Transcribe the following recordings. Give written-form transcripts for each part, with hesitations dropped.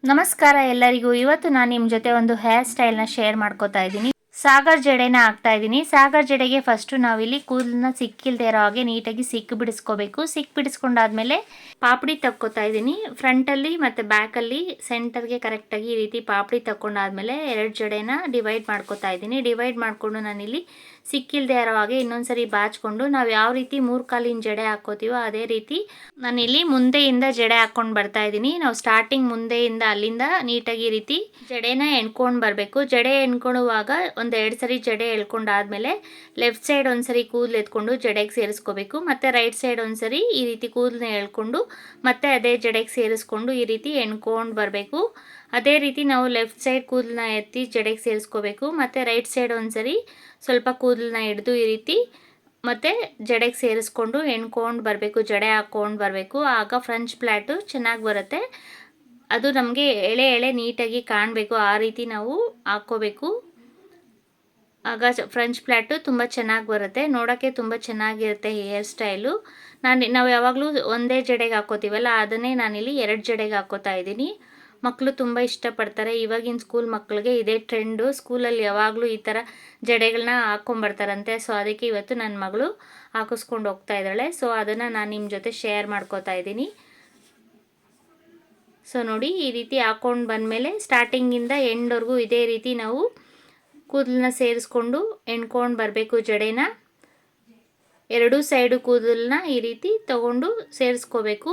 ನಮಸ್ಕಾರ ಎಲ್ಲರಿಗೂ. ಇವತ್ತು ನಾನು ನಿಮ್ಮ ಜೊತೆ ಒಂದು ಹೇರ್ ಸ್ಟೈಲ್ನ ಶೇರ್ ಮಾಡ್ಕೋತಾ ಇದ್ದೀನಿ. ಸಾಗರ್ ಜಡೆನ ಹಾಕ್ತಾ ಇದ್ದೀನಿ. ಸಾಗರ್ ಜಡೆಗೆ ಫಸ್ಟು ನಾವಿಲ್ಲಿ ಕೂದಲನ್ನ ಸಿಕ್ಕಿಲ್ದೇ ಇರೋ ಹಾಗೆ ನೀಟಾಗಿ ಸಿಕ್ಕು ಬಿಡಿಸ್ಕೋಬೇಕು. ಸಿಕ್ಕು ಬಿಡಿಸ್ಕೊಂಡಾದ್ಮೇಲೆ ಪಾಪಡಿ ತಕ್ಕೋತಾ ಇದ್ದೀನಿ. ಫ್ರಂಟಲ್ಲಿ ಮತ್ತು ಬ್ಯಾಕಲ್ಲಿ ಸೆಂಟರ್ಗೆ ಕರೆಕ್ಟಾಗಿ ಈ ರೀತಿ ಪಾಪಡಿ ತಕ್ಕೊಂಡಾದ್ಮೇಲೆ ಎರಡು ಜಡೆನ ಡಿವೈಡ್ ಮಾಡ್ಕೋತಾ ಇದ್ದೀನಿ. ಡಿವೈಡ್ ಮಾಡಿಕೊಂಡು ನಾನಿಲ್ಲಿ ಸಿಕ್ಕಿಲ್ದೇ ಇರೋ ಹಾಗೆ ಇನ್ನೊಂದ್ಸರಿ ಬಾಚ್ಕೊಂಡು ನಾವು ಯಾವ ರೀತಿ 3 ಕಾಲಿನ ಜಡೆ ಹಾಕೋತೀವೋ ಅದೇ ರೀತಿ ನಾನಿಲ್ಲಿ ಮುಂದೆಯಿಂದ ಜಡೆ ಹಾಕ್ಕೊಂಡು ಬರ್ತಾ ಇದ್ದೀನಿ. ನಾವು ಸ್ಟಾರ್ಟಿಂಗ್ ಮುಂದೆಯಿಂದ ಅಲ್ಲಿಂದ ನೀಟಾಗಿ ಈ ರೀತಿ ಜಡೆನ ಎಣ್ಕೊಂಡು ಬರಬೇಕು. ಜಡೆ ಎಣ್ಕೊಳ್ಳುವಾಗ ಒಂದು 2 ಸರಿ ಜಡೆ ಎಳ್ಕೊಂಡಾದ್ಮೇಲೆ ಲೆಫ್ಟ್ ಸೈಡ್ ಒಂದ್ಸರಿ ಕೂದಲು ಎತ್ಕೊಂಡು ಜಡೆಗೆ ಸೇರಿಸ್ಕೋಬೇಕು. ಮತ್ತು ರೈಟ್ ಸೈಡ್ ಒಂದ್ಸರಿ ಈ ರೀತಿ ಕೂದಲನ್ನ ಎಳ್ಕೊಂಡು ಮತ್ತೆ ಅದೇ ಜಡೆಗೆ ಸೇರಿಸ್ಕೊಂಡು ಈ ರೀತಿ ಎಣ್ಕೊಂಡು ಬರಬೇಕು. ಅದೇ ರೀತಿ ನಾವು ಲೆಫ್ಟ್ ಸೈಡ್ ಕೂದಲನ್ನ ಎತ್ತಿ ಜಡೆಗೆ ಸೇರಿಸ್ಕೋಬೇಕು. ಮತ್ತು ರೈಟ್ ಸೈಡ್ ಒಂದ್ಸರಿ ಸ್ವಲ್ಪ ಕೂದಲನ್ನ ಹಿಡಿದು ಈ ರೀತಿ ಮತ್ತು ಜಡೆಗೆ ಸೇರಿಸ್ಕೊಂಡು ಎಣ್ಕೊಂಡು ಬರಬೇಕು. ಜಡೆ ಹಾಕ್ಕೊಂಡು ಬರಬೇಕು. ಆಗ ಫ್ರಂಚ್ ಪ್ಲ್ಯಾಟು ಚೆನ್ನಾಗಿ ಬರುತ್ತೆ. ಅದು ನಮಗೆ ಎಳೆ ಎಳೆ ನೀಟಾಗಿ ಕಾಣಬೇಕು. ಆ ರೀತಿ ನಾವು ಹಾಕ್ಕೋಬೇಕು. ಆಗ ಫ್ರಂಚ್ ಪ್ಲ್ಯಾಟು ತುಂಬ ಚೆನ್ನಾಗಿ ಬರುತ್ತೆ. ನೋಡೋಕ್ಕೆ ತುಂಬ ಚೆನ್ನಾಗಿರುತ್ತೆ ಹೇರ್ ಸ್ಟೈಲು. ನಾವು ಯಾವಾಗಲೂ ಒಂದೇ ಜಡೆಗೆ ಹಾಕ್ಕೋತೀವಲ್ಲ, ಅದನ್ನೇ ನಾನಿಲ್ಲಿ 2 ಜಡೆಗೆ ಹಾಕ್ಕೋತಾ ಇದ್ದೀನಿ. ಮಕ್ಕಳು ತುಂಬ ಇಷ್ಟಪಡ್ತಾರೆ. ಇವಾಗಿನ ಸ್ಕೂಲ್ ಮಕ್ಕಳಿಗೆ ಇದೇ ಟ್ರೆಂಡು. ಸ್ಕೂಲಲ್ಲಿ ಯಾವಾಗಲೂ ಈ ಥರ ಜಡೆಗಳನ್ನ ಹಾಕ್ಕೊಂಬರ್ತಾರಂತೆ. ಸೊ ಅದಕ್ಕೆ ಇವತ್ತು ನನ್ನ ಮಗಳು ಹಾಕಿಸ್ಕೊಂಡು ಹೋಗ್ತಾ ಇದ್ದಾಳೆ. ಸೊ ಅದನ್ನು ನಾನು ನಿಮ್ಮ ಜೊತೆ ಶೇರ್ ಮಾಡ್ಕೋತಾ ಇದ್ದೀನಿ. ಸೊ ನೋಡಿ, ಈ ರೀತಿ ಹಾಕ್ಕೊಂಡು ಬಂದಮೇಲೆ ಸ್ಟಾರ್ಟಿಂಗಿಂದ ಎಂಡ್ವರೆಗೂ ಇದೇ ರೀತಿ ನಾವು ಕೂದಲನ್ನ ಸೇರಿಸ್ಕೊಂಡು ಎಣ್ಕೊಂಡು ಬರಬೇಕು. ಜಡೆನ ಎರಡೂ ಸೈಡು ಕೂದಲನ್ನ ಈ ರೀತಿ ತೊಗೊಂಡು ಸೇರಿಸ್ಕೋಬೇಕು.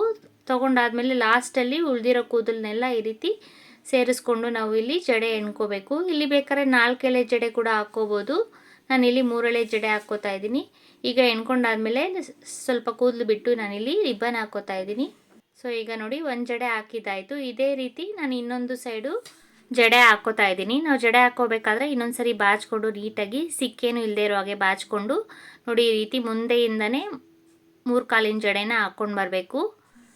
ತೊಗೊಂಡಾದ್ಮೇಲೆ ಲಾಸ್ಟಲ್ಲಿ ಉಳಿದಿರೋ ಕೂದಲನ್ನೆಲ್ಲ ಈ ರೀತಿ ಸೇರಿಸ್ಕೊಂಡು ನಾವು ಇಲ್ಲಿ ಜಡೆ ಎಣ್ಕೋಬೇಕು. ಇಲ್ಲಿ ಬೇಕಾದ್ರೆ 4 ಎಳೆ ಜಡೆ ಕೂಡ ಹಾಕ್ಕೋಬೋದು. ನಾನಿಲ್ಲಿ 3 ಎಳೆ ಜಡೆ ಹಾಕ್ಕೋತಾ ಇದ್ದೀನಿ. ಈಗ ಎಣ್ಕೊಂಡಾದ್ಮೇಲೆ ಸ್ವಲ್ಪ ಕೂದಲು ಬಿಟ್ಟು ನಾನಿಲ್ಲಿ ರಿಬ್ಬನ್ ಹಾಕ್ಕೋತಾ ಇದ್ದೀನಿ. ಸೊ ಈಗ ನೋಡಿ, ಒಂದು ಜಡೆ ಹಾಕಿದ್ದಾಯಿತು. ಇದೇ ರೀತಿ ನಾನು ಇನ್ನೊಂದು ಸೈಡು ಜಡೆ ಹಾಕ್ಕೋತಾ ಇದ್ದೀನಿ. ನಾವು ಜಡೆ ಹಾಕ್ಕೋಬೇಕಾದ್ರೆ ಇನ್ನೊಂದು ಸರಿ ಬಾಚ್ಕೊಂಡು ನೀಟಾಗಿ ಸಿಕ್ಕೇನು ಇಲ್ಲದೆ ಇರೋ ಹಾಗೆ ಬಾಚ್ಕೊಂಡು ನೋಡಿ, ಈ ರೀತಿ ಮುಂದೆಯಿಂದನೇ 3 ಕಾಲಿನ ಜಡೆನ ಹಾಕ್ಕೊಂಡು ಬರಬೇಕು.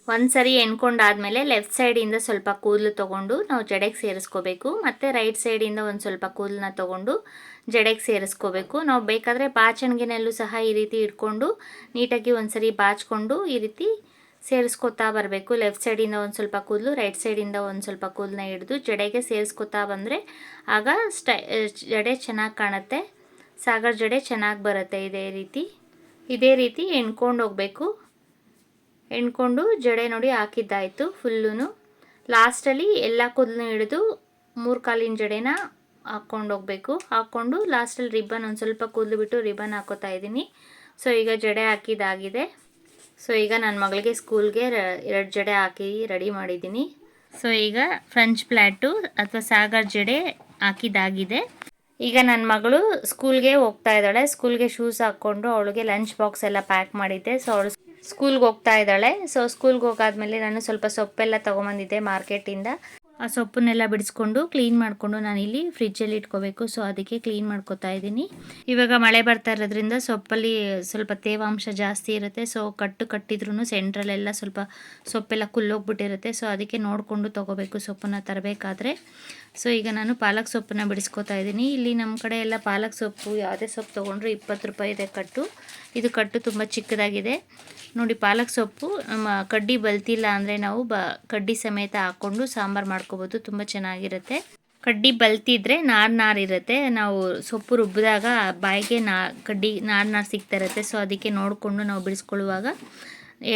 ಒಂದು ಸರಿ ಎಣ್ಕೊಂಡಾದ್ಮೇಲೆ ಲೆಫ್ಟ್ ಸೈಡಿಂದ ಸ್ವಲ್ಪ ಕೂದಲು ತೊಗೊಂಡು ನಾವು ಜಡೆಗೆ ಸೇರಿಸ್ಕೋಬೇಕು. ಮತ್ತು ರೈಟ್ ಸೈಡಿಂದ ಒಂದು ಸ್ವಲ್ಪ ಕೂದಲನ್ನ ತೊಗೊಂಡು ಜಡೆಗೆ ಸೇರಿಸ್ಕೋಬೇಕು. ನಾವು ಬೇಕಾದರೆ ಬಾಚಣಿಗೆನಲ್ಲೂ ಸಹ ಈ ರೀತಿ ಇಟ್ಕೊಂಡು ನೀಟಾಗಿ ಒಂದು ಸರಿ ಬಾಚ್ಕೊಂಡು ಈ ರೀತಿ ಸೇರಿಸ್ಕೊತಾ ಬರಬೇಕು. ಲೆಫ್ಟ್ ಸೈಡಿಂದ ಒಂದು ಸ್ವಲ್ಪ ಕೂದಲು, ರೈಟ್ ಸೈಡಿಂದ ಒಂದು ಸ್ವಲ್ಪ ಕೂದಲನ್ನ ಹಿಡಿದು ಜಡೆಗೆ ಸೇರಿಸ್ಕೊತಾ ಬಂದರೆ ಆಗ ಜಡೆ ಚೆನ್ನಾಗಿ ಕಾಣುತ್ತೆ. ಸಾಗರ್ ಜಡೆ ಚೆನ್ನಾಗಿ ಬರುತ್ತೆ. ಇದೇ ರೀತಿ ಎಣ್ಕೊಂಡು ಹೋಗಬೇಕು. ಎಣ್ಕೊಂಡು ಜಡೆ ನೋಡಿ ಹಾಕಿದ್ದಾಯಿತು ಫುಲ್ಲೂ. ಲಾಸ್ಟಲ್ಲಿ ಎಲ್ಲ ಕೂದಲನ್ನು ಹಿಡಿದು 3 ಕಾಲಿನ ಜಡೆನ ಹಾಕ್ಕೊಂಡು ಹೋಗಬೇಕು. ಹಾಕ್ಕೊಂಡು ಲಾಸ್ಟಲ್ಲಿ ರಿಬ್ಬನ್ ಒಂದು ಸ್ವಲ್ಪ ಕೂದಲು ಬಿಟ್ಟು ರಿಬ್ಬನ್ ಹಾಕೋತಾ ಇದ್ದೀನಿ. ಸೊ ಈಗ ಜಡೆ ಹಾಕಿದ್ದಾಗಿದೆ. ಸೊ ಈಗ ನನ್ನ ಮಗಳಿಗೆ ಸ್ಕೂಲ್ಗೆ 2 ಜಡೆ ಹಾಕಿ ರೆಡಿ ಮಾಡಿದ್ದೀನಿ. ಸೊ ಈಗ ಫ್ರಂಚ್ ಪ್ಲ್ಯಾಟು ಅಥವಾ ಸಾಗರ್ ಜಡೆ ಹಾಕಿದ್ದಾಗಿದೆ. ಈಗ ನನ್ನ ಮಗಳು ಸ್ಕೂಲ್ಗೆ ಹೋಗ್ತಾ ಇದ್ದಾಳೆ. ಸ್ಕೂಲ್ಗೆ ಶೂಸ್ ಹಾಕ್ಕೊಂಡು ಅವಳಿಗೆ ಲಂಚ್ ಬಾಕ್ಸ್ ಎಲ್ಲ ಪ್ಯಾಕ್ ಮಾಡಿದ್ದೆ. ಸೊ ಅವಳು ಸ್ಕೂಲ್ಗೆ ಹೋಗ್ತಾ ಇದ್ದಾಳೆ. ಸೊ ಸ್ಕೂಲ್ಗೆ ಹೋಗಾದ್ಮೇಲೆ ನಾನು ಸ್ವಲ್ಪ ಸೊಪ್ಪೆಲ್ಲ ತೊಗೊಂಬಂದಿದ್ದೆ ಮಾರ್ಕೆಟಿಂದ. ಆ ಸೊಪ್ಪನ್ನೆಲ್ಲ ಬಿಡಿಸ್ಕೊಂಡು ಕ್ಲೀನ್ ಮಾಡಿಕೊಂಡು ನಾನಿಲ್ಲಿ ಫ್ರಿಜ್ಜಲ್ಲಿ ಇಟ್ಕೋಬೇಕು. ಸೊ ಅದಕ್ಕೆ ಕ್ಲೀನ್ ಮಾಡ್ಕೋತಾ ಇದ್ದೀನಿ. ಇವಾಗ ಮಳೆ ಬರ್ತಾ ಇರೋದ್ರಿಂದ ಸೊಪ್ಪಲ್ಲಿ ಸ್ವಲ್ಪ ತೇವಾಂಶ ಜಾಸ್ತಿ ಇರುತ್ತೆ. ಸೊ ಕಟ್ಟಿದ್ರೂ ಸೆಂಟ್ರಲ್ಲೆಲ್ಲ ಸ್ವಲ್ಪ ಸೊಪ್ಪೆಲ್ಲ ಕುಲ್ಲೋಗ್ಬಿಟ್ಟಿರುತ್ತೆ. ಸೊ ಅದಕ್ಕೆ ನೋಡಿಕೊಂಡು ತೊಗೋಬೇಕು ಸೊಪ್ಪನ್ನು ತರಬೇಕಾದ್ರೆ. ಸೊ ಈಗ ನಾನು ಪಾಲಕ್ ಸೊಪ್ಪನ್ನು ಬಿಡಿಸ್ಕೋತಾ ಇದ್ದೀನಿ. ಇಲ್ಲಿ ನಮ್ಮ ಕಡೆ ಎಲ್ಲ ಪಾಲಕ್ ಸೊಪ್ಪು ಯಾವುದೇ ಸೊಪ್ಪು ತೊಗೊಂಡ್ರು 20 ರೂಪಾಯಿ ಇದೆ ಕಟ್ಟು. ಇದು ಕಟ್ಟು ತುಂಬ ಚಿಕ್ಕದಾಗಿದೆ ನೋಡಿ. ಪಾಲಕ್ ಸೊಪ್ಪು ನಮ್ಮ ಕಡ್ಡಿ ಬಲ್ತಿಲ್ಲ ಅಂದರೆ ನಾವು ಕಡ್ಡಿ ಸಮೇತ ಹಾಕ್ಕೊಂಡು ಸಾಂಬಾರು ಮಾಡ್ಕೋಬೋದು. ತುಂಬ ಚೆನ್ನಾಗಿರುತ್ತೆ. ಕಡ್ಡಿ ಬಲ್ತಿದ್ರೆ ನಾರು ಇರುತ್ತೆ. ನಾವು ಸೊಪ್ಪು ರುಬ್ಬಿದಾಗ ಬಾಯಿಗೆ ಕಡ್ಡಿ ನಾರು ಸಿಗ್ತಾ ಇರುತ್ತೆ. ಸೊ ಅದಕ್ಕೆ ನೋಡಿಕೊಂಡು ನಾವು ಬಿಡಿಸ್ಕೊಳ್ಳುವಾಗ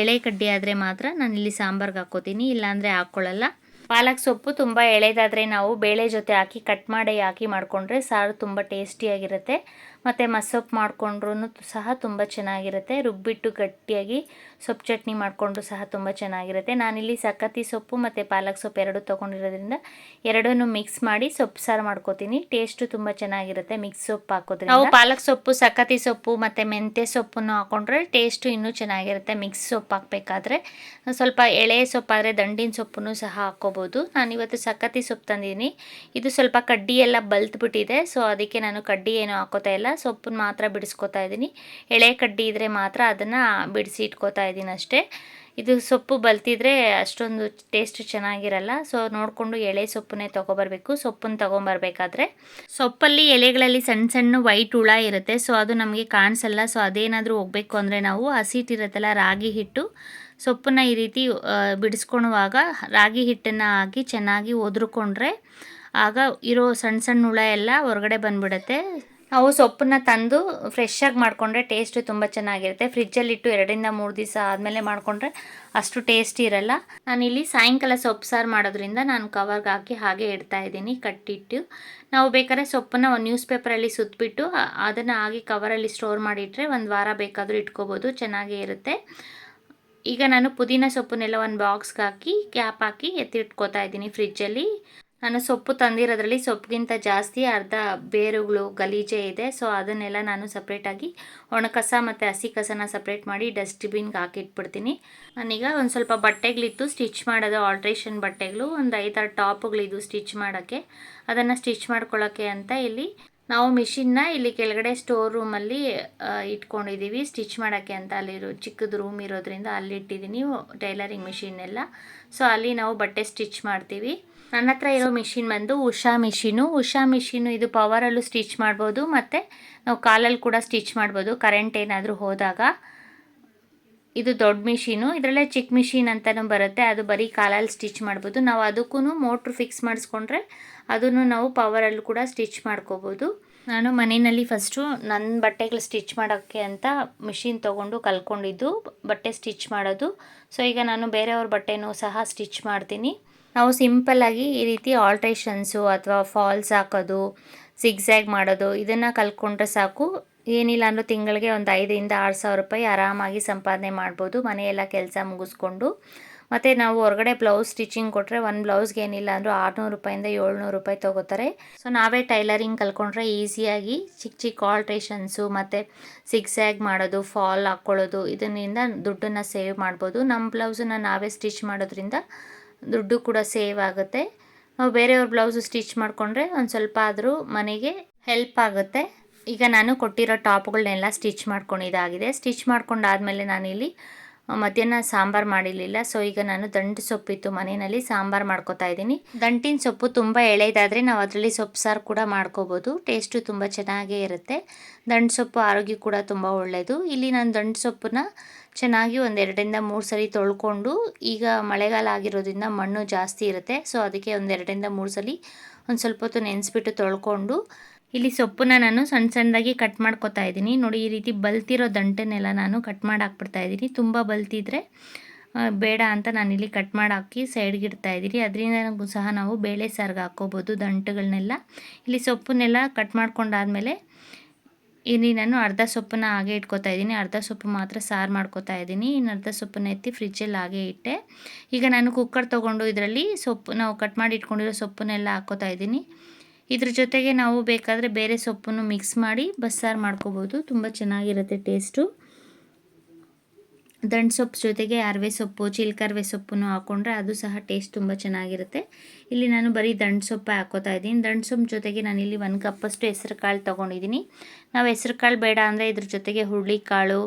ಎಳೆ ಕಡ್ಡಿ ಆದರೆ ಮಾತ್ರ ನಾನಿಲ್ಲಿ ಸಾಂಬಾರ್ಗೆ ಹಾಕ್ಕೋತೀನಿ, ಇಲ್ಲಾಂದರೆ ಹಾಕ್ಕೊಳ್ಳಲ್ಲ. ಪಾಲಕ್ ಸೊಪ್ಪು ತುಂಬ ಎಳೆದಾದರೆ ನಾವು ಬೇಳೆ ಜೊತೆ ಕಟ್ ಮಾಡಿ ಮಾಡಿಕೊಂಡ್ರೆ ಸಾರು ತುಂಬ ಟೇಸ್ಟಿಯಾಗಿರುತ್ತೆ. ಮತ್ತು ಮಸ್ಸೊಪ್ಪು ಮಾಡಿಕೊಂಡ್ರೂ ಸಹ ತುಂಬ ಚೆನ್ನಾಗಿರುತ್ತೆ. ರುಬ್ಬಿಟ್ಟು ಗಟ್ಟಿಯಾಗಿ ಸೊಪ್ಪು ಚಟ್ನಿ ಮಾಡಿಕೊಂಡ್ರು ಸಹ ತುಂಬ ಚೆನ್ನಾಗಿರುತ್ತೆ. ನಾನಿಲ್ಲಿ ಸಕ್ಕತ್ತಿ ಸೊಪ್ಪು ಮತ್ತು ಪಾಲಕ್ ಸೊಪ್ಪು 2 ತೊಗೊಂಡಿರೋದ್ರಿಂದ ಎರಡನ್ನೂ ಮಿಕ್ಸ್ ಮಾಡಿ ಸೊಪ್ಪು ಸಾರು ಮಾಡ್ಕೋತೀನಿ. ಟೇಸ್ಟು ತುಂಬ ಚೆನ್ನಾಗಿರುತ್ತೆ ಮಿಕ್ಸ್ ಸೊಪ್ಪು ಹಾಕೋದ್ರಿಂದ. ನಾವು ಪಾಲಕ್ ಸೊಪ್ಪು, ಸಕ್ಕತ್ತಿ ಸೊಪ್ಪು ಮತ್ತು ಮೆಂತ್ಯ ಸೊಪ್ಪನ್ನು ಹಾಕ್ಕೊಂಡ್ರೆ ಟೇಸ್ಟು ಇನ್ನೂ ಚೆನ್ನಾಗಿರುತ್ತೆ. ಮಿಕ್ಸ್ ಸೊಪ್ಪು ಹಾಕಬೇಕಾದ್ರೆ ಸ್ವಲ್ಪ ಎಳೆ ಸೊಪ್ಪಾದರೆ ದಂಡಿನ ಸೊಪ್ಪನ್ನು ಸಹ ಹಾಕ್ಕೋಬೋದು. ನಾನಿವತ್ತು ಸಕ್ಕತ್ತಿ ಸೊಪ್ಪು ತಂದಿದ್ದೀನಿ. ಇದು ಸ್ವಲ್ಪ ಕಡ್ಡಿ ಎಲ್ಲ ಬಲ್ತ್ಬಿಟ್ಟಿದೆ. ಸೊ ಅದಕ್ಕೆ ನಾನು ಕಡ್ಡಿ ಏನೂ ಹಾಕೋತಾ ಇಲ್ಲ, ಸೊಪ್ಪನ್ನು ಮಾತ್ರ ಬಿಡಿಸ್ಕೋತಾ ಇದ್ದೀನಿ. ಎಳೆ ಕಡ್ಡಿ ಇದ್ದರೆ ಮಾತ್ರ ಅದನ್ನು ಬಿಡಿಸಿ ಇಟ್ಕೋತಾ ಇದ್ದೀನಿ ಅಷ್ಟೇ. ಇದು ಸೊಪ್ಪು ಬಲ್ತಿದ್ರೆ ಅಷ್ಟೊಂದು ಟೇಸ್ಟ್ ಚೆನ್ನಾಗಿರಲ್ಲ. ಸೊ ನೋಡಿಕೊಂಡು ಎಳೆ ಸೊಪ್ಪನ್ನೇ ತೊಗೊಬರ್ಬೇಕು. ಸೊಪ್ಪನ್ನು ತೊಗೊಂಬರ್ಬೇಕಾದ್ರೆ ಸೊಪ್ಪಲ್ಲಿ ಎಲೆಗಳಲ್ಲಿ ಸಣ್ಣ ಸಣ್ಣ ವೈಟ್ ಹುಳ ಇರುತ್ತೆ. ಸೊ ಅದು ನಮಗೆ ಕಾಣಿಸಲ್ಲ. ಸೊ ಅದೇನಾದರೂ ಹೋಗಬೇಕು ಅಂದರೆ ನಾವು ಹಸಿಟ್ಟಿರುತ್ತಲ್ಲ ರಾಗಿ ಹಿಟ್ಟು, ಸೊಪ್ಪನ್ನ ಈ ರೀತಿ ಬಿಡಿಸ್ಕೊಳ್ಳುವಾಗ ರಾಗಿ ಹಿಟ್ಟನ್ನು ಹಾಕಿ ಚೆನ್ನಾಗಿ ಒದ್ರುಕೊಂಡ್ರೆ ಆಗ ಇರೋ ಸಣ್ಣ ಸಣ್ಣ ಹುಳ ಎಲ್ಲ ಹೊರಗಡೆ ಬಂದುಬಿಡುತ್ತೆ. ನಾವು ಸೊಪ್ಪನ್ನ ತಂದು ಫ್ರೆಶ್ಶಾಗಿ ಮಾಡಿಕೊಂಡ್ರೆ ಟೇಸ್ಟ್ ತುಂಬ ಚೆನ್ನಾಗಿರುತ್ತೆ. ಫ್ರಿಜ್ಜಲ್ಲಿಟ್ಟು 2-3 ದಿವಸ ಆದಮೇಲೆ ಮಾಡಿಕೊಂಡ್ರೆ ಅಷ್ಟು ಟೇಸ್ಟ್ ಇರಲ್ಲ. ನಾನಿಲ್ಲಿ ಸಾಯಂಕಾಲ ಸೊಪ್ಪು ಸಾರು ಮಾಡೋದ್ರಿಂದ ನಾನು ಕವರ್ಗೆ ಹಾಕಿ ಹಾಗೆ ಇಡ್ತಾ ಇದ್ದೀನಿ ಕಟ್ಟಿಟ್ಟು. ನಾವು ಬೇಕಾದ್ರೆ ಸೊಪ್ಪನ್ನು ಒಂದು ನ್ಯೂಸ್ ಪೇಪರಲ್ಲಿ ಸುತ್ತಬಿಟ್ಟು ಅದನ್ನು ಹಾಗೆ ಕವರಲ್ಲಿ ಸ್ಟೋರ್ ಮಾಡಿಟ್ರೆ 1 ವಾರ ಬೇಕಾದರೂ ಇಟ್ಕೋಬೋದು, ಚೆನ್ನಾಗೇ ಇರುತ್ತೆ. ಈಗ ನಾನು ಪುದೀನ ಸೊಪ್ಪನ್ನೆಲ್ಲ ಒಂದು ಬಾಕ್ಸ್ಗೆ ಹಾಕಿ ಕ್ಯಾಪ್ ಹಾಕಿ ಎತ್ತಿಟ್ಕೋತಾ ಇದ್ದೀನಿ ಫ್ರಿಜ್ಜಲ್ಲಿ. ನಾನು ಸೊಪ್ಪು ತಂದಿರೋದ್ರಲ್ಲಿ ಸೊಪ್ಪಿಗಿಂತ ಜಾಸ್ತಿ ಅರ್ಧ ಬೇರುಗಳು ಗಲೀಜೆ ಇದೆ. ಸೊ ಅದನ್ನೆಲ್ಲ ನಾನು ಸಪ್ರೇಟಾಗಿ ಒಣ ಕಸ ಮತ್ತು ಹಸಿ ಕಸನ ಸಪ್ರೇಟ್ ಮಾಡಿ ಡಸ್ಟ್ಬಿನ್ಗೆ ಹಾಕಿಟ್ಬಿಡ್ತೀನಿ. ನಾನೀಗ ಒಂದು ಸ್ವಲ್ಪ ಬಟ್ಟೆಗಳಿತ್ತು ಸ್ಟಿಚ್ ಮಾಡೋದು, ಆಲ್ಟ್ರೇಷನ್ ಬಟ್ಟೆಗಳು, ಒಂದು 5-6 ಟಾಪ್ಗಳಿದ್ದು ಸ್ಟಿಚ್ ಮಾಡೋಕ್ಕೆ. ಅದನ್ನು ಸ್ಟಿಚ್ ಮಾಡ್ಕೊಳ್ಳೋಕ್ಕೆ ಅಂತ ಇಲ್ಲಿ ನಾವು ಮಿಷಿನ್ನ ಇಲ್ಲಿ ಕೆಳಗಡೆ ಸ್ಟೋರ್ ರೂಮಲ್ಲಿ ಇಟ್ಕೊಂಡಿದ್ದೀವಿ ಸ್ಟಿಚ್ ಮಾಡೋಕ್ಕೆ ಅಂತ. ಅಲ್ಲಿ ಚಿಕ್ಕದು ರೂಮ್ ಇರೋದ್ರಿಂದ ಅಲ್ಲಿ ಇಟ್ಟಿದ್ದೀನಿ ಟೈಲರಿಂಗ್ ಮಿಷಿನ್ನೆಲ್ಲ. ಸೊ ಅಲ್ಲಿ ನಾವು ಬಟ್ಟೆ ಸ್ಟಿಚ್ ಮಾಡ್ತೀವಿ. ನನ್ನ ಹತ್ರ ಇರೋ ಮಿಷಿನ್ ಬಂದು ಉಷಾ ಮಿಷಿನು. ಇದು ಪವರಲ್ಲೂ ಸ್ಟಿಚ್ ಮಾಡ್ಬೋದು ಮತ್ತು ನಾವು ಕಾಲಲ್ಲಿ ಕೂಡ ಸ್ಟಿಚ್ ಮಾಡ್ಬೋದು ಕರೆಂಟ್ ಏನಾದರೂ ಹೋದಾಗ. ಇದು ದೊಡ್ಡ ಮಿಷಿನು. ಇದರಲ್ಲೇ ಚಿಕ್ಕ ಮಿಷಿನ್ ಅಂತಲೂ ಬರುತ್ತೆ, ಅದು ಬರೀ ಕಾಲಲ್ಲಿ ಸ್ಟಿಚ್ ಮಾಡ್ಬೋದು. ನಾವು ಅದಕ್ಕೂ ಮೋಟ್ರ್ ಫಿಕ್ಸ್ ಮಾಡಿಸ್ಕೊಂಡ್ರೆ ಅದನ್ನು ನಾವು ಪವರಲ್ಲೂ ಕೂಡ ಸ್ಟಿಚ್ ಮಾಡ್ಕೋಬೋದು. ನಾನು ಮನೆಯಲ್ಲಿ ಫಸ್ಟು ನನ್ನ ಬಟ್ಟೆಗಳು ಸ್ಟಿಚ್ ಮಾಡೋಕ್ಕೆ ಅಂತ ಮಿಷಿನ್ ತೊಗೊಂಡು ಕಲ್ತ್ಕೊಂಡಿದ್ದು ಬಟ್ಟೆ ಸ್ಟಿಚ್ ಮಾಡೋದು. ಸೊ ಈಗ ನಾನು ಬೇರೆಯವ್ರ ಬಟ್ಟೆನೂ ಸಹ ಸ್ಟಿಚ್ ಮಾಡ್ತೀನಿ. ನಾವು ಸಿಂಪಲ್ಲಾಗಿ ಈ ರೀತಿ ಆಲ್ಟ್ರೇಷನ್ಸು ಅಥವಾ ಫಾಲ್ಸ್ ಹಾಕೋದು, ಜಿಗ್ಜ್ಯಾಗ್ ಮಾಡೋದು ಇದನ್ನು ಕಲ್ತ್ಕೊಂಡ್ರೆ ಸಾಕು. ಏನಿಲ್ಲ ಅಂದರೂ ತಿಂಗಳಿಗೆ ಒಂದು 5,000-6,000 ರೂಪಾಯಿ ಆರಾಮಾಗಿ ಸಂಪಾದನೆ ಮಾಡ್ಬೋದು ಮನೆಯೆಲ್ಲ ಕೆಲಸ ಮುಗಿಸ್ಕೊಂಡು. ಮತ್ತು ನಾವು ಹೊರಗಡೆ ಬ್ಲೌಸ್ ಸ್ಟಿಚಿಂಗ್ ಕೊಟ್ಟರೆ ಒಂದು ಬ್ಲೌಸ್ಗೆ ಏನಿಲ್ಲ ಅಂದರೂ 600 ರೂಪಾಯಿಂದ 700 ರೂಪಾಯಿ ತೊಗೋತಾರೆ. ಸೊ ನಾವೇ ಟೈಲರಿಂಗ್ ಕಲ್ತ್ಕೊಂಡ್ರೆ ಈಸಿಯಾಗಿ ಚಿಕ್ಕ ಆಲ್ಟ್ರೇಷನ್ಸು ಮತ್ತು ಜಿಗ್ಜ್ಯಾಗ್ ಮಾಡೋದು, ಫಾಲ್ ಹಾಕ್ಕೊಳ್ಳೋದು ಇದರಿಂದ ದುಡ್ಡನ್ನು ಸೇವ್ ಮಾಡ್ಬೋದು. ನಮ್ಮ ಬ್ಲೌಸನ್ನು ನಾವೇ ಸ್ಟಿಚ್ ಮಾಡೋದ್ರಿಂದ ದುಡ್ಡು ಕೂಡ ಸೇವ್ ಆಗುತ್ತೆ. ನಾವು ಬೇರೆಯವ್ರ ಬ್ಲೌಸು ಸ್ಟಿಚ್ ಮಾಡಿಕೊಂಡ್ರೆ ಒಂದು ಸ್ವಲ್ಪ ಆದರೂ ಮನೆಗೆ ಹೆಲ್ಪ್ ಆಗುತ್ತೆ. ಈಗ ನಾನು ಕೊಟ್ಟಿರೋ ಟಾಪ್ಗಳನ್ನೆಲ್ಲ ಸ್ಟಿಚ್ ಮಾಡ್ಕೊಂಡಿದ್ದಾಗಿದೆ. ಸ್ಟಿಚ್ ಮಾಡ್ಕೊಂಡಾದಮೇಲೆ ನಾನಿಲ್ಲಿ ಮಧ್ಯಾಹ್ನ ಸಾಂಬಾರು ಮಾಡಿರಲಿಲ್ಲ. ಸೊ ಈಗ ನಾನು ದಂಟು ಸೊಪ್ಪಿತ್ತು ಮನೆಯಲ್ಲಿ ಸಾಂಬಾರು ಮಾಡ್ಕೋತಾ ಇದ್ದೀನಿ. ದಂಟಿನ ಸೊಪ್ಪು ತುಂಬ ಎಳೆದಾದರೆ ನಾವು ಅದರಲ್ಲಿ ಸೊಪ್ಪು ಸಾರು ಕೂಡ ಮಾಡ್ಕೋಬೋದು, ಟೇಸ್ಟು ತುಂಬ ಚೆನ್ನಾಗೇ ಇರುತ್ತೆ. ದಂಟು ಸೊಪ್ಪು ಆರೋಗ್ಯ ಕೂಡ ತುಂಬ ಒಳ್ಳೆಯದು. ಇಲ್ಲಿ ನಾನು ದಂಟು ಸೊಪ್ಪನ್ನ ಚೆನ್ನಾಗಿ ಒಂದು 2-3 ಸರಿ ತೊಳ್ಕೊಂಡು, ಈಗ ಮಳೆಗಾಲ ಆಗಿರೋದ್ರಿಂದ ಮಣ್ಣು ಜಾಸ್ತಿ ಇರುತ್ತೆ. ಸೊ ಅದಕ್ಕೆ ಒಂದು 2-3 ಸಲ ಒಂದು ಸ್ವಲ್ಪ ಹೊತ್ತು ನೆನೆಸ್ಬಿಟ್ಟು ತೊಳ್ಕೊಂಡು ಇಲ್ಲಿ ಸೊಪ್ಪನ್ನ ನಾನು ಸಣ್ಣದಾಗಿ ಕಟ್ ಮಾಡ್ಕೊತಾ ಇದ್ದೀನಿ. ನೋಡಿ ಈ ರೀತಿ ಬಲ್ತಿರೋ ದಂಟನ್ನೆಲ್ಲ ನಾನು ಕಟ್ ಮಾಡಿ ಹಾಕ್ಬಿಡ್ತಾ ಇದ್ದೀನಿ. ತುಂಬ ಬಲ್ತಿದ್ರೆ ಬೇಡ ಅಂತ ನಾನಿಲ್ಲಿ ಕಟ್ ಮಾಡಿ ಹಾಕಿ ಸೈಡ್ಗೆ ಇಡ್ತಾ ಇದ್ದೀನಿ. ಅದರಿಂದ ಸಹ ನಾವು ಬೇಳೆ ಸಾರಿಗೆ ಹಾಕ್ಕೋಬೋದು ದಂಟುಗಳನ್ನೆಲ್ಲ. ಇಲ್ಲಿ ಸೊಪ್ಪನ್ನೆಲ್ಲ ಕಟ್ ಮಾಡ್ಕೊಂಡಾದಮೇಲೆ ಇಲ್ಲಿ ನಾನು ಅರ್ಧ ಸೊಪ್ಪನ್ನು ಹಾಗೆ ಇಟ್ಕೋತಾ ಇದ್ದೀನಿ, ಅರ್ಧ ಸೊಪ್ಪು ಮಾತ್ರ ಸಾರು ಮಾಡ್ಕೋತಾ ಇದ್ದೀನಿ. ಇನ್ನು ಅರ್ಧ ಸೊಪ್ಪನ್ನ ಎತ್ತಿ ಫ್ರಿಜ್ಜಲ್ಲಿ ಹಾಗೆ ಇಟ್ಟೆ. ಈಗ ನಾನು ಕುಕ್ಕರ್ ತೊಗೊಂಡು ಇದರಲ್ಲಿ ಸೊಪ್ಪು ನಾವು ಕಟ್ ಮಾಡಿ ಇಟ್ಕೊಂಡಿರೋ ಸೊಪ್ಪನ್ನೆಲ್ಲ ಹಾಕ್ಕೋತಾ ಇದ್ದೀನಿ. ಇದ್ರ ಜೊತೆಗೆ ನಾವು ಬೇಕಾದರೆ ಬೇರೆ ಸೊಪ್ಪನ್ನು ಮಿಕ್ಸ್ ಮಾಡಿ ಬಸ್ಸಾರು ಮಾಡ್ಕೋಬೋದು, ತುಂಬ ಚೆನ್ನಾಗಿರುತ್ತೆ ಟೇಸ್ಟು. ದಂಟು ಸೊಪ್ಪು ಜೊತೆಗೆ ಅರವೆ ಸೊಪ್ಪು, ಚಿಲ್ಕರವೆ ಸೊಪ್ಪನ್ನು ಹಾಕ್ಕೊಂಡ್ರೆ ಅದು ಸಹ ಟೇಸ್ಟ್ ತುಂಬ ಚೆನ್ನಾಗಿರುತ್ತೆ. ಇಲ್ಲಿ ನಾನು ಬರೀ ದಂಟು ಸೊಪ್ಪು ಹಾಕ್ಕೋತಾ ಇದ್ದೀನಿ. ದಂಟು ಸೊಪ್ಪು ಜೊತೆಗೆ ನಾನಿಲ್ಲಿ 1 ಕಪ್ಪಷ್ಟು ಹೆಸರು ಕಾಳು ತೊಗೊಂಡಿದ್ದೀನಿ. ನಾವು ಹೆಸರು ಕಾಳು ಬೇಡ ಅಂದರೆ ಇದ್ರ ಜೊತೆಗೆ ಹುರುಳಿಕಾಳು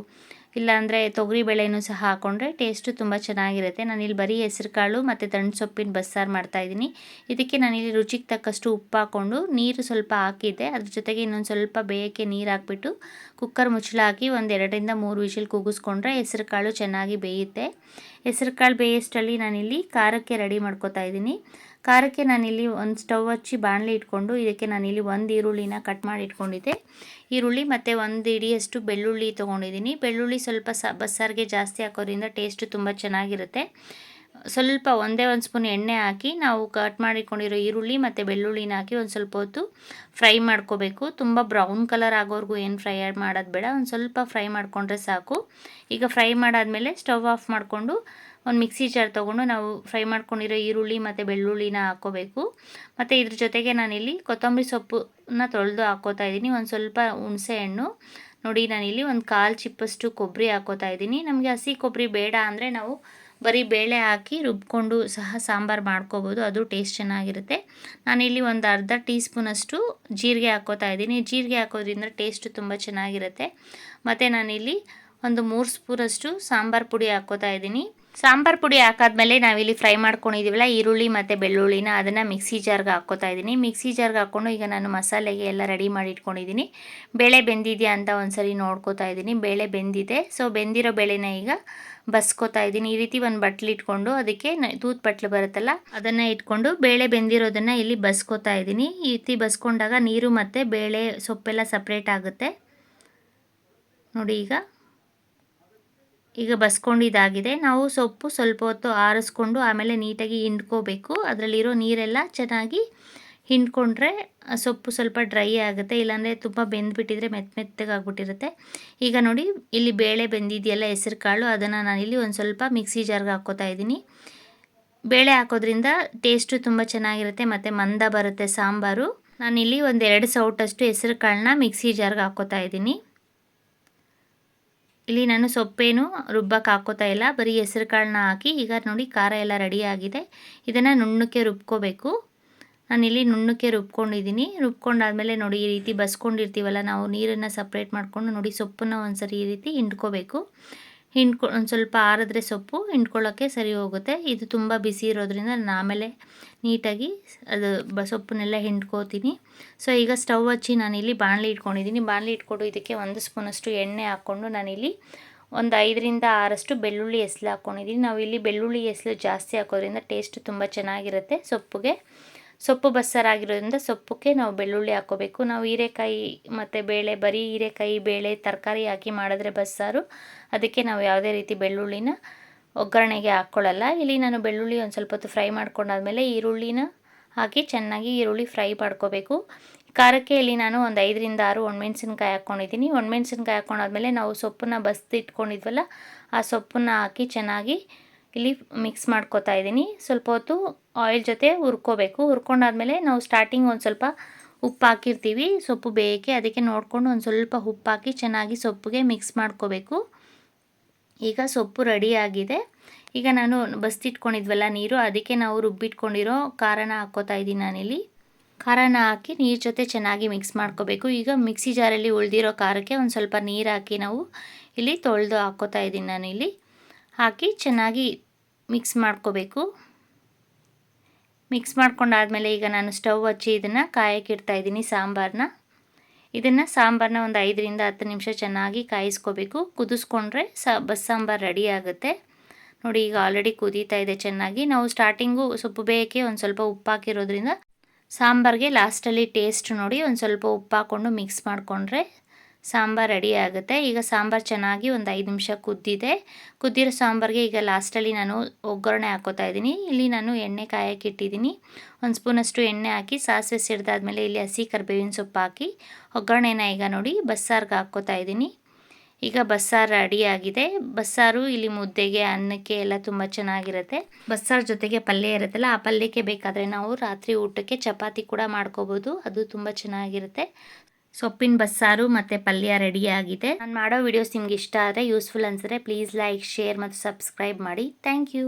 ಇಲ್ಲಾಂದರೆ ತೊಗರಿಬೇಳೆನೂ ಸಹ ಹಾಕ್ಕೊಂಡ್ರೆ ಟೇಸ್ಟು ತುಂಬ ಚೆನ್ನಾಗಿರುತ್ತೆ. ನಾನಿಲ್ಲಿ ಬರೀ ಹೆಸರು ಕಾಳು ಮತ್ತು ದಂಟು ಸೊಪ್ಪಿನ ಬಸ್ಸಾರು ಮಾಡ್ತಾಯಿದ್ದೀನಿ. ಇದಕ್ಕೆ ನಾನಿಲ್ಲಿ ರುಚಿಗೆ ತಕ್ಕಷ್ಟು ಉಪ್ಪು ಹಾಕ್ಕೊಂಡು ನೀರು ಸ್ವಲ್ಪ ಹಾಕಿದ್ದೆ. ಅದ್ರ ಜೊತೆಗೆ ಇನ್ನೊಂದು ಸ್ವಲ್ಪ ಬೇಯೋಕ್ಕೆ ನೀರು ಹಾಕ್ಬಿಟ್ಟು ಕುಕ್ಕರ್ ಮುಚ್ಚಳ ಹಾಕಿ ಒಂದು 2-3 ವಿಷಲ್ ಕೂಗಿಸ್ಕೊಂಡ್ರೆ ಹೆಸರು ಕಾಳು ಚೆನ್ನಾಗಿ ಬೇಯುತ್ತೆ. ಹೆಸರು ಕಾಳು ಬೇಯೋಷ್ಟರಲ್ಲಿ ನಾನಿಲ್ಲಿ ಖಾರಕ್ಕೆ ರೆಡಿ ಮಾಡ್ಕೋತಾ ಇದ್ದೀನಿ. ಖಾರಕ್ಕೆ ನಾನಿಲ್ಲಿ ಒಂದು ಸ್ಟವ್ ಹಚ್ಚಿ ಬಾಣಲೆ ಇಟ್ಕೊಂಡು ಇದಕ್ಕೆ ನಾನಿಲ್ಲಿ 1 ಈರುಳ್ಳಿನ ಕಟ್ ಮಾಡಿ ಇಟ್ಕೊಂಡಿದ್ದೆ. ಈರುಳ್ಳಿ ಮತ್ತು 1 ಹಿಡಿಯಷ್ಟು ಬೆಳ್ಳುಳ್ಳಿ ತೊಗೊಂಡಿದ್ದೀನಿ. ಬೆಳ್ಳುಳ್ಳಿ ಸ್ವಲ್ಪ ಬಸ್ಸಾರಿಗೆ ಜಾಸ್ತಿ ಹಾಕೋದ್ರಿಂದ ಟೇಸ್ಟು ತುಂಬ ಚೆನ್ನಾಗಿರುತ್ತೆ. ಸ್ವಲ್ಪ ಒಂದೇ 1 ಸ್ಪೂನ್ ಎಣ್ಣೆ ಹಾಕಿ ನಾವು ಕಟ್ ಮಾಡಿಕೊಂಡಿರೋ ಈರುಳ್ಳಿ ಮತ್ತು ಬೆಳ್ಳುಳ್ಳಿನ ಹಾಕಿ ಒಂದು ಸ್ವಲ್ಪ ಹೊತ್ತು ಫ್ರೈ ಮಾಡ್ಕೋಬೇಕು. ತುಂಬ ಬ್ರೌನ್ ಕಲರ್ ಆಗೋವರೆಗೂ ಏನು ಫ್ರೈ ಮಾಡೋದು ಬೇಡ, ಒಂದು ಸ್ವಲ್ಪ ಫ್ರೈ ಮಾಡಿಕೊಂಡ್ರೆ ಸಾಕು. ಈಗ ಫ್ರೈ ಮಾಡಾದಮೇಲೆ ಸ್ಟವ್ ಆಫ್ ಮಾಡಿಕೊಂಡು ಒಂದು ಮಿಕ್ಸಿ ಜಾರ್ ತೊಗೊಂಡು ನಾವು ಫ್ರೈ ಮಾಡ್ಕೊಂಡಿರೋ ಈರುಳ್ಳಿ ಮತ್ತು ಬೆಳ್ಳುಳ್ಳಿನ ಹಾಕ್ಕೋಬೇಕು. ಮತ್ತು ಇದ್ರ ಜೊತೆಗೆ ನಾನಿಲ್ಲಿ ಕೊತ್ತಂಬರಿ ಸೊಪ್ಪನ್ನ ತೊಳೆದು ಹಾಕ್ಕೋತಾ ಇದ್ದೀನಿ. ಒಂದು ಸ್ವಲ್ಪ ಹುಣಸೆ ಹಣ್ಣು, ನೋಡಿ ನಾನಿಲ್ಲಿ ಒಂದು 1/4 ಚಿಪ್ಪಷ್ಟು ಕೊಬ್ಬರಿ ಹಾಕ್ಕೋತಾ ಇದ್ದೀನಿ. ನಮಗೆ ಹಸಿ ಕೊಬ್ಬರಿ ಬೇಡ ಅಂದರೆ ನಾವು ಬರೀ ಬೇಳೆ ಹಾಕಿ ರುಬ್ಕೊಂಡು ಸಹ ಸಾಂಬಾರು ಮಾಡ್ಕೋಬೋದು, ಅದು ಟೇಸ್ಟ್ ಚೆನ್ನಾಗಿರುತ್ತೆ. ನಾನಿಲ್ಲಿ ಒಂದು ಅರ್ಧ ಟೀ ಸ್ಪೂನಷ್ಟು ಜೀರಿಗೆ ಹಾಕ್ಕೋತಾ ಇದ್ದೀನಿ. ಜೀರಿಗೆ ಹಾಕೋದ್ರಿಂದ ಟೇಸ್ಟು ತುಂಬ ಚೆನ್ನಾಗಿರುತ್ತೆ. ಮತ್ತು ನಾನಿಲ್ಲಿ ಒಂದು 3 ಸ್ಪೂನಷ್ಟು ಸಾಂಬಾರು ಪುಡಿ ಹಾಕ್ಕೋತಾ ಇದ್ದೀನಿ. ಸಾಂಬಾರು ಪುಡಿ ಹಾಕಾದ್ಮೇಲೆ ನಾವಿಲ್ಲಿ ಫ್ರೈ ಮಾಡ್ಕೊಂಡಿದ್ದೀವಲ್ಲ ಈರುಳ್ಳಿ ಮತ್ತು ಬೆಳ್ಳುಳ್ಳಿನ ಅದನ್ನು ಮಿಕ್ಸಿ ಜಾರ್ಗೆ ಹಾಕ್ಕೋತಾ ಇದ್ದೀನಿ. ಮಿಕ್ಸಿ ಜಾರ್ಗೆ ಹಾಕ್ಕೊಂಡು ಈಗ ನಾನು ಮಸಾಲೆಗೆ ಎಲ್ಲ ರೆಡಿ ಮಾಡಿ ಇಟ್ಕೊಂಡಿದ್ದೀನಿ. ಬೇಳೆ ಬೆಂದಿದೆಯಾ ಅಂತ ಒಂದ್ಸರಿ ನೋಡ್ಕೋತಾ ಇದ್ದೀನಿ. ಬೇಳೆ ಬೆಂದಿದೆ. ಸೊ ಬೆಂದಿರೋ ಬೇಳೆನ ಈಗ ಬಸ್ಕೋತಾ ಇದ್ದೀನಿ. ಈ ರೀತಿ ಒಂದು ಬಟ್ಲು ಇಟ್ಕೊಂಡು ಅದಕ್ಕೆ ತೂತ್ ಬಟ್ಲು ಬರುತ್ತಲ್ಲ ಅದನ್ನು ಇಟ್ಕೊಂಡು ಬೇಳೆ ಬೆಂದಿರೋದನ್ನು ಇಲ್ಲಿ ಬಸ್ಕೋತಾ ಇದ್ದೀನಿ. ಈ ರೀತಿ ಬಸ್ಕೊಂಡಾಗ ನೀರು ಮತ್ತು ಬೇಳೆ ಸೊಪ್ಪೆಲ್ಲ ಸಪ್ರೇಟ್ ಆಗುತ್ತೆ ನೋಡಿ. ಈಗ ಬಸ್ಕೊಂಡಿದ್ದಾಗಿದೆ. ನಾವು ಸೊಪ್ಪು ಸ್ವಲ್ಪ ಹೊತ್ತು ಆರಿಸ್ಕೊಂಡು ಆಮೇಲೆ ನೀಟಾಗಿ ಹಿಂಡ್ಕೋಬೇಕು. ಅದರಲ್ಲಿರೋ ನೀರೆಲ್ಲ ಚೆನ್ನಾಗಿ ಹಿಂಡ್ಕೊಂಡ್ರೆ ಸೊಪ್ಪು ಸ್ವಲ್ಪ ಡ್ರೈ ಆಗುತ್ತೆ, ಇಲ್ಲಾಂದರೆ ತುಂಬ ಬೆಂದುಬಿಟ್ಟಿದ್ರೆ ಮೆತ್ತಗಾಗ್ಬಿಟ್ಟಿರುತ್ತೆ. ಈಗ ನೋಡಿ ಇಲ್ಲಿ ಬೇಳೆ ಬೆಂದಿದೆಯಲ್ಲ ಹೆಸರು ಕಾಳು, ಅದನ್ನು ನಾನಿಲ್ಲಿ ಒಂದು ಸ್ವಲ್ಪ ಮಿಕ್ಸಿ ಜಾರ್ಗೆ ಹಾಕ್ಕೋತಾ ಇದ್ದೀನಿ. ಬೇಳೆ ಹಾಕೋದ್ರಿಂದ ಟೇಸ್ಟು ತುಂಬ ಚೆನ್ನಾಗಿರುತ್ತೆ ಮತ್ತು ಮಂದ ಬರುತ್ತೆ ಸಾಂಬಾರು. ನಾನಿಲ್ಲಿ ಒಂದು 2 ಸೌಟಷ್ಟು ಹೆಸರು ಕಾಳನ್ನ ಮಿಕ್ಸಿ ಜಾರ್ಗೆ ಹಾಕ್ಕೋತಾ ಇದ್ದೀನಿ. ಇಲ್ಲಿ ನಾನು ಸೊಪ್ಪೇನು ರುಬ್ಬಕ್ಕೆ ಹಾಕೋತಾ ಇಲ್ಲ, ಬರೀ ಹೆಸರು ಕಾಳನ್ನ ಹಾಕಿ. ಈಗ ನೋಡಿ ಖಾರ ಎಲ್ಲ ರೆಡಿ ಆಗಿದೆ. ಇದನ್ನು ನುಣ್ಣಕ್ಕೆ ರುಬ್ಕೋಬೇಕು. ನಾನಿಲ್ಲಿ ನುಣ್ಣಕ್ಕೆ ರುಬ್ಕೊಂಡಿದ್ದೀನಿ. ರುಬ್ಕೊಂಡಾದ್ಮೇಲೆ ನೋಡಿ ಈ ರೀತಿ ಬಸ್ಕೊಂಡಿರ್ತೀವಲ್ಲ ನಾವು, ನೀರನ್ನು ಸಪ್ರೇಟ್ ಮಾಡಿಕೊಂಡು ನೋಡಿ ಸೊಪ್ಪನ್ನು ಒಂದ್ಸರಿ ಈ ರೀತಿ ಹಿಂಡ್ಕೋಬೇಕು. ಒಂದು ಸ್ವಲ್ಪ ಆರಿದ್ರೆ ಸೊಪ್ಪು ಹಿಂಡ್ಕೊಳ್ಳೋಕ್ಕೆ ಸರಿ ಹೋಗುತ್ತೆ. ಇದು ತುಂಬ ಬಿಸಿ ಇರೋದ್ರಿಂದ ನಾನು ಆಮೇಲೆ ನೀಟಾಗಿ ಅದು ಸೊಪ್ಪನ್ನೆಲ್ಲ ಹಿಂಡ್ಕೋತೀನಿ. ಸೊ ಈಗ ಸ್ಟವ್ ಹಚ್ಚಿ ನಾನಿಲ್ಲಿ ಬಾಣಲಿ ಇಟ್ಕೊಂಡಿದ್ದೀನಿ. ಬಾಣಲಿ ಇಟ್ಕೊಂಡು ಇದಕ್ಕೆ 1 ಸ್ಪೂನಷ್ಟು ಎಣ್ಣೆ ಹಾಕ್ಕೊಂಡು ನಾನಿಲ್ಲಿ ಒಂದು 5ರಿಂದ 6 ಬೆಳ್ಳುಳ್ಳಿ ಎಸ್ಲು ಹಾಕ್ಕೊಂಡಿದ್ದೀನಿ. ನಾವು ಇಲ್ಲಿ ಬೆಳ್ಳುಳ್ಳಿ ಎಸ್ಲು ಜಾಸ್ತಿ ಹಾಕೋದ್ರಿಂದ ಟೇಸ್ಟ್ ತುಂಬ ಚೆನ್ನಾಗಿರುತ್ತೆ ಸೊಪ್ಪಿಗೆ. ಸೊಪ್ಪು ಬಸ್ಸಾರಾಗಿರೋದ್ರಿಂದ ಸೊಪ್ಪಕ್ಕೆ ನಾವು ಬೆಳ್ಳುಳ್ಳಿ ಹಾಕ್ಕೋಬೇಕು. ನಾವು ಹೀರೆಕಾಯಿ ಮತ್ತು ಬೇಳೆ, ಬರೀ ಹೀರೆಕಾಯಿ ಬೇಳೆ ತರಕಾರಿ ಹಾಕಿ ಮಾಡಿದ್ರೆ ಬಸ್ಸಾರು, ಅದಕ್ಕೆ ನಾವು ಯಾವುದೇ ರೀತಿ ಬೆಳ್ಳುಳ್ಳಿನ ಒಗ್ಗರಣೆಗೆ ಹಾಕ್ಕೊಳ್ಳಲ್ಲ. ಇಲ್ಲಿ ನಾನು ಬೆಳ್ಳುಳ್ಳಿ ಒಂದು ಸ್ವಲ್ಪ ಹೊತ್ತು ಫ್ರೈ ಮಾಡ್ಕೊಂಡಾದ್ಮೇಲೆ ಈರುಳ್ಳಿನ ಹಾಕಿ ಚೆನ್ನಾಗಿ ಈರುಳ್ಳಿ ಫ್ರೈ ಮಾಡ್ಕೋಬೇಕು. ಖಾರಕ್ಕೆ ಇಲ್ಲಿ ನಾನು ಒಂದು 5ರಿಂದ 6 ಒಣಮೆಣ್ಸಿನ್ಕಾಯಿ ಹಾಕ್ಕೊಂಡಿದ್ದೀನಿ. ಒಣಮೆಣ್ಸಿನ್ಕಾಯಿ ಹಾಕ್ಕೊಂಡಾದ್ಮೇಲೆ ನಾವು ಸೊಪ್ಪನ್ನ ಬಸ್ದು ಇಟ್ಕೊಂಡಿದ್ವಲ್ಲ ಆ ಸೊಪ್ಪನ್ನ ಹಾಕಿ ಚೆನ್ನಾಗಿ ಇಲ್ಲಿ ಮಿಕ್ಸ್ ಮಾಡ್ಕೋತಾ ಇದ್ದೀನಿ. ಸ್ವಲ್ಪ ಹೊತ್ತು ಆಯಿಲ್ ಜೊತೆ ಹುರ್ಕೋಬೇಕು. ಹುರ್ಕೊಂಡಾದ್ಮೇಲೆ ನಾವು ಸ್ಟಾರ್ಟಿಂಗ್ ಒಂದು ಸ್ವಲ್ಪ ಉಪ್ಪು ಹಾಕಿರ್ತೀವಿ ಸೊಪ್ಪು ಬೇಯಕ್ಕೆ, ಅದಕ್ಕೆ ನೋಡಿಕೊಂಡು ಒಂದು ಸ್ವಲ್ಪ ಉಪ್ಪು ಹಾಕಿ ಚೆನ್ನಾಗಿ ಸೊಪ್ಪಿಗೆ ಮಿಕ್ಸ್ ಮಾಡ್ಕೋಬೇಕು. ಈಗ ಸೊಪ್ಪು ರೆಡಿಯಾಗಿದೆ. ಈಗ ನಾನು ಬಸ್ತಿಟ್ಕೊಂಡಿದ್ವಲ್ಲ ನೀರು, ಅದಕ್ಕೆ ನಾವು ರುಬ್ಬಿಟ್ಕೊಂಡಿರೋ ಖಾರನ ಹಾಕ್ಕೋತಾ ಇದ್ದೀನಿ. ನಾನಿಲ್ಲಿ ಖಾರನ ಹಾಕಿ ನೀರು ಜೊತೆ ಚೆನ್ನಾಗಿ ಮಿಕ್ಸ್ ಮಾಡ್ಕೋಬೇಕು. ಈಗ ಮಿಕ್ಸಿ ಜಾರಲ್ಲಿ ಉಳಿದಿರೋ ಖಾರಕ್ಕೆ ಒಂದು ಸ್ವಲ್ಪ ನೀರು ಹಾಕಿ ನಾವು ಇಲ್ಲಿ ತೊಳೆದು ಹಾಕ್ಕೋತಾ ಇದ್ದೀನಿ. ನಾನಿಲ್ಲಿ ಹಾಕಿ ಚೆನ್ನಾಗಿ ಮಿಕ್ಸ್ ಮಾಡ್ಕೋಬೇಕು. ಮಿಕ್ಸ್ ಮಾಡ್ಕೊಂಡಾದ್ಮೇಲೆ ಈಗ ನಾನು ಸ್ಟವ್ ಹಚ್ಚಿ ಇದನ್ನು ಕಾಯಕ್ಕೆ ಇಡ್ತಾ ಇದ್ದೀನಿ ಸಾಂಬಾರನ್ನ. ಇದನ್ನು ಸಾಂಬಾರನ್ನ ಒಂದು 5ರಿಂದ 10 ನಿಮಿಷ ಚೆನ್ನಾಗಿ ಕಾಯಿಸ್ಕೋಬೇಕು. ಕುದಿಸ್ಕೊಂಡ್ರೆ ಬಸ್ಸಾಂಬಾರು ರೆಡಿ ಆಗುತ್ತೆ ನೋಡಿ. ಈಗ ಆಲ್ರೆಡಿ ಕುದೀತಾ ಇದೆ ಚೆನ್ನಾಗಿ. ನಾವು ಸ್ಟಾರ್ಟಿಂಗು ಸೊಪ್ಪು ಬೇಯಕ್ಕೆ ಒಂದು ಸ್ವಲ್ಪ ಉಪ್ಪು ಹಾಕಿರೋದ್ರಿಂದ ಸಾಂಬಾರಿಗೆ ಲಾಸ್ಟಲ್ಲಿ ಟೇಸ್ಟ್ ನೋಡಿ ಒಂದು ಸ್ವಲ್ಪ ಉಪ್ಪು ಹಾಕ್ಕೊಂಡು ಮಿಕ್ಸ್ ಮಾಡಿಕೊಂಡ್ರೆ ಸಾಂಬಾರು ರೆಡಿ ಆಗುತ್ತೆ. ಈಗ ಸಾಂಬಾರು ಚೆನ್ನಾಗಿ ಒಂದು 5 ನಿಮಿಷ ಕುದ್ದಿರೋ ಸಾಂಬಾರಿಗೆ ಈಗ ಲಾಸ್ಟಲ್ಲಿ ನಾನು ಒಗ್ಗರಣೆ ಹಾಕ್ಕೋತಾ ಇದ್ದೀನಿ. ಇಲ್ಲಿ ನಾನು ಎಣ್ಣೆ ಕಾಯಕ್ಕೆ ಇಟ್ಟಿದ್ದೀನಿ. 1 ಸ್ಪೂನಷ್ಟು ಎಣ್ಣೆ ಹಾಕಿ ಸಾಸಿವೆ ಸಿಡ್ದಾದ್ಮೇಲೆ ಇಲ್ಲಿ ಹಸಿ ಕರಿಬೇವಿನ ಸೊಪ್ಪು ಹಾಕಿ ಒಗ್ಗರಣೆನ ಈಗ ನೋಡಿ ಬಸ್ಸಾರಿಗೆ ಹಾಕ್ಕೋತಾ ಇದ್ದೀನಿ. ಈಗ ಬಸ್ಸಾರು ರೆಡಿಯಾಗಿದೆ. ಬಸ್ಸಾರು ಇಲ್ಲಿ ಮುದ್ದೆಗೆ, ಅನ್ನಕ್ಕೆ ಎಲ್ಲ ತುಂಬ ಚೆನ್ನಾಗಿರುತ್ತೆ. ಬಸ್ಸಾರು ಜೊತೆಗೆ ಪಲ್ಯ ಇರುತ್ತಲ್ಲ, ಆ ಪಲ್ಯಕ್ಕೆ ಬೇಕಾದರೆ ನಾವು ರಾತ್ರಿ ಊಟಕ್ಕೆ ಚಪಾತಿ ಕೂಡ ಮಾಡ್ಕೋಬೋದು, ಅದು ತುಂಬ ಚೆನ್ನಾಗಿರುತ್ತೆ. ಸೊಪ್ಪಿನ ಬಸ್ಸಾರು ಮತ್ತು ಪಲ್ಯ ರೆಡಿಯಾಗಿದೆ. ನಾನು ಮಾಡೋ ವಿಡಿಯೋಸ್ ನಿಮ್ಗೆ ಇಷ್ಟ ಆದರೆ, ಯೂಸ್ಫುಲ್ ಅನಿಸಿದ್ರೆ ಪ್ಲೀಸ್ ಲೈಕ್, ಶೇರ್ ಮತ್ತು ಸಬ್ಸ್ಕ್ರೈಬ್ ಮಾಡಿ. Thank you.